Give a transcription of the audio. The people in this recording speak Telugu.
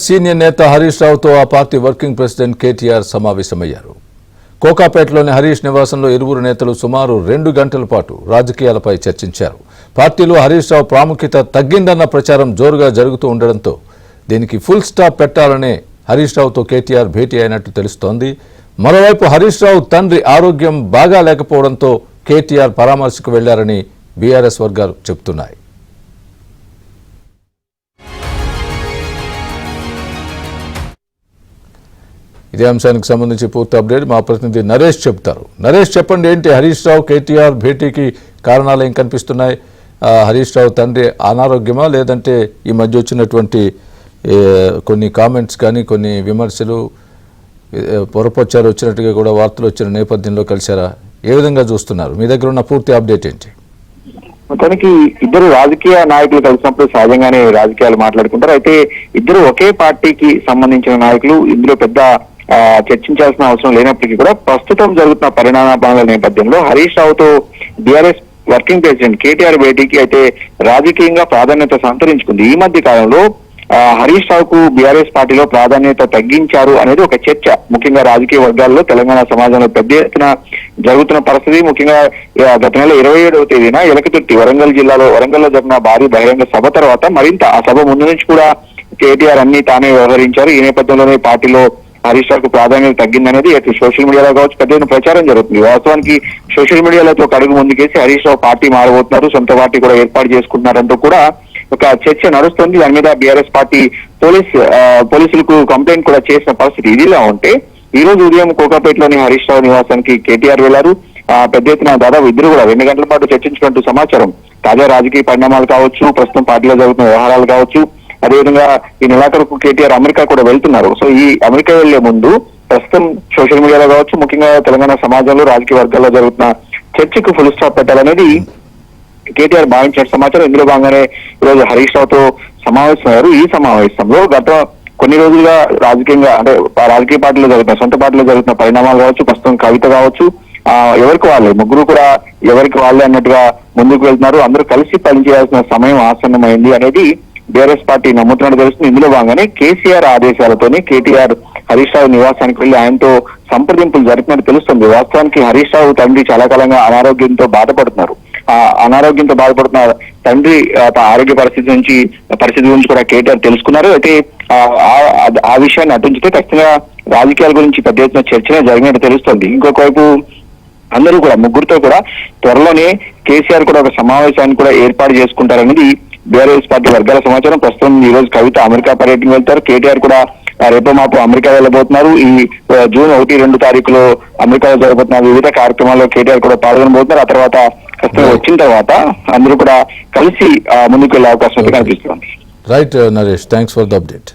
సీనియర్ నేత హరీష్ రావుతో ఆ పార్టీ వర్కింగ్ ప్రెసిడెంట్ కేటీఆర్ సమావేశమయ్యారు. కోకాపేటలోని హరీష్ నివాసంలో ఇరువురు నేతలు సుమారు 2 గంటల పాటు రాజకీయాలపై చర్చించారు. పార్టీలో హరీష్ రావు ప్రాముఖ్యత తగ్గిందన్న ప్రచారం జోరుగా జరుగుతూ ఉండడంతో దీనికి ఫుల్ స్టాప్ పెట్టాలనే హరీష్ రావుతో కేటీఆర్ భేటీ అయినట్టు తెలుస్తోంది. మరోవైపు హరీష్ రావు తండ్రి ఆరోగ్యం బాగా లేకపోవడంతో కేటీఆర్ పరామర్శకు వెళ్లారని బీఆర్ఎస్ వర్గాలు చెబుతున్నాయి. ఇదే అంశానికి సంబంధించి పూర్తి అప్డేట్ మా ప్రతినిధి నరేష్ చెప్తారు. నరేష్, చెప్పండి, ఏంటి హరీష్ రావు కేటీఆర్ భేటీకి కారణాలు ఏం కనిపిస్తున్నాయి? హరీష్ రావు తండ్రి అనారోగ్యమా, లేదంటే ఈ మధ్య వచ్చినటువంటి కొన్ని కామెంట్స్ కానీ కొన్ని విమర్శలు పొరపచ్చారు వచ్చినట్టుగా కూడా వార్తలు వచ్చిన నేపథ్యంలో కలిశారా? ఏ విధంగా చూస్తున్నారు? మీ దగ్గర ఉన్న పూర్తి అప్డేట్ ఏంటి? మొత్తానికి ఇద్దరు రాజకీయ నాయకులు కలిసినప్పుడు సహజంగానే రాజకీయాలు మాట్లాడుకుంటారు. అయితే ఇద్దరు ఒకే పార్టీకి సంబంధించిన నాయకులు, ఇందులో పెద్ద చర్చించాల్సిన అవసరం లేనప్పటికీ కూడా ప్రస్తుతం జరుగుతున్న పరిణామాల నేపథ్యంలో హరీష్ రావుతో బీఆర్ఎస్ వర్కింగ్ ప్రెసిడెంట్ కేటీఆర్ భేటీకి అయితే రాజకీయంగా ప్రాధాన్యత సంతరించుకుంది. ఈ మధ్య కాలంలో హరీష్ రావుకు బీఆర్ఎస్ పార్టీలో ప్రాధాన్యత తగ్గించారు అనేది ఒక చర్చ ముఖ్యంగా రాజకీయ వర్గాల్లో తెలంగాణ సమాజంలో పెద్ద ఎత్తున జరుగుతున్న పరిస్థితి. ముఖ్యంగా గత నెల 27వ తేదీన ఎలకతుర్తి వరంగల్ వరంగల్లో జరిగిన భారీ బహిరంగ సభ తర్వాత మరింత ఆ సభ ముందు నుంచి కూడా కేటీఆర్ అన్ని తానే వ్యవహరించారు. ఈ నేపథ్యంలోనే పార్టీలో హరీష్ రావుకు ప్రాధాన్యత తగ్గిందనేది సోషల్ మీడియాలో కావచ్చు పెద్ద ప్రచారం జరుగుతుంది. వాస్తవానికి సోషల్ మీడియాలో ఒక అడుగు ముందుకేసి హరీష్ రావు పార్టీ మారబోతున్నారు, సొంత పార్టీ కూడా ఏర్పాటు చేసుకుంటున్నారంటూ కూడా ఒక చర్చ నడుస్తుంది. దాని మీద బీఆర్ఎస్ పార్టీ పోలీసులకు కంప్లైంట్ కూడా చేసిన పరిస్థితి. ఇదిలా ఉంటే ఈ రోజు ఉదయం కోకాపేటలోని హరీష్ రావు నివాసానికి కేటీఆర్ వెళ్లారు. పెద్ద ఎత్తున దాదాపు ఇద్దరు కూడా 2 గంటల పాటు చర్చించినట్టు సమాచారం. తాజా రాజకీయ పరిణామాలు కావచ్చు, ప్రస్తుతం పార్టీలో జరుగుతున్న వ్యవహారాలు కావచ్చు, అదేవిధంగా ఈ నెలాఖరుకు కేటీఆర్ అమెరికా కూడా వెళ్తున్నారు. సో ఈ అమెరికా వెళ్లే ముందు ప్రస్తుతం సోషల్ మీడియాలో కావచ్చు, ముఖ్యంగా తెలంగాణ సమాజంలో రాజకీయ వర్గాల్లో జరుగుతున్న చర్చకు ఫుల్ స్టాప్ పెట్టాలనేది కేటీఆర్ భావించిన సమాచారం. ఇందులో భాగంగానే ఈరోజు హరీష్ రావుతో సమావేశమయ్యారు. ఈ సమావేశంలో గత కొన్ని రోజులుగా రాజకీయంగా అంటే రాజకీయ పార్టీలో జరుగుతున్న సొంత పార్టీలో జరుగుతున్న పరిణామాలు కావచ్చు, ప్రస్తుతం కవిత కావచ్చు, ఎవరికి వాళ్ళే ముగ్గురు కూడా ఎవరికి వాళ్ళే అన్నట్టుగా ముందుకు వెళ్తున్నారు. అందరూ కలిసి పనిచేయాల్సిన సమయం ఆసన్నమైంది అనేది బీఆర్ఎస్ పార్టీ నమ్ముతున్నట్టు తెలుస్తుంది. ఇందులో భాగంగానే కేసీఆర్ ఆదేశాలతోనే కేటీఆర్ హరీష్ రావు నివాసానికి వెళ్లి ఆయనతో సంప్రదింపులు జరిపినట్టు తెలుస్తుంది. వాస్తవానికి హరీష్ రావు తండ్రి చాలా కాలంగా అనారోగ్యంతో బాధపడుతున్నారు. అనారోగ్యంతో బాధపడుతున్న తండ్రి ఆరోగ్య పరిస్థితి గురించి కూడా కేటీఆర్ తెలుసుకున్నారు. అయితే ఆ విషయాన్ని అటుంచితే ఖచ్చితంగా రాజకీయాల గురించి పెద్ద ఎత్తున చర్చనే జరిగినట్టు తెలుస్తుంది. ఇంకొక వైపు అందరూ కూడా ముగ్గురితో కూడా త్వరలోనే కేసీఆర్ కూడా ఒక సమావేశాన్ని కూడా ఏర్పాటు చేసుకుంటారనేది బీఆర్ఎస్ పార్టీ వర్గాల సమాచారం. ప్రస్తుతం ఈ రోజు కవిత అమెరికా పర్యటనకు వెళ్తారు. కేటీఆర్ కూడా రేపో మాపు అమెరికా వెళ్ళబోతున్నారు. ఈ జూన్ 1-2 తారీఖులో అమెరికాలో జరగబోతున్న వివిధ కార్యక్రమాల్లో కేటీఆర్ కూడా పాల్గొనబోతున్నారు. ఆ తర్వాత వచ్చిన తర్వాత అందరూ కూడా కలిసి ముందుకు వెళ్లే అవకాశం అయితే కనిపిస్తుంది. Right Naresh, thanks for the update.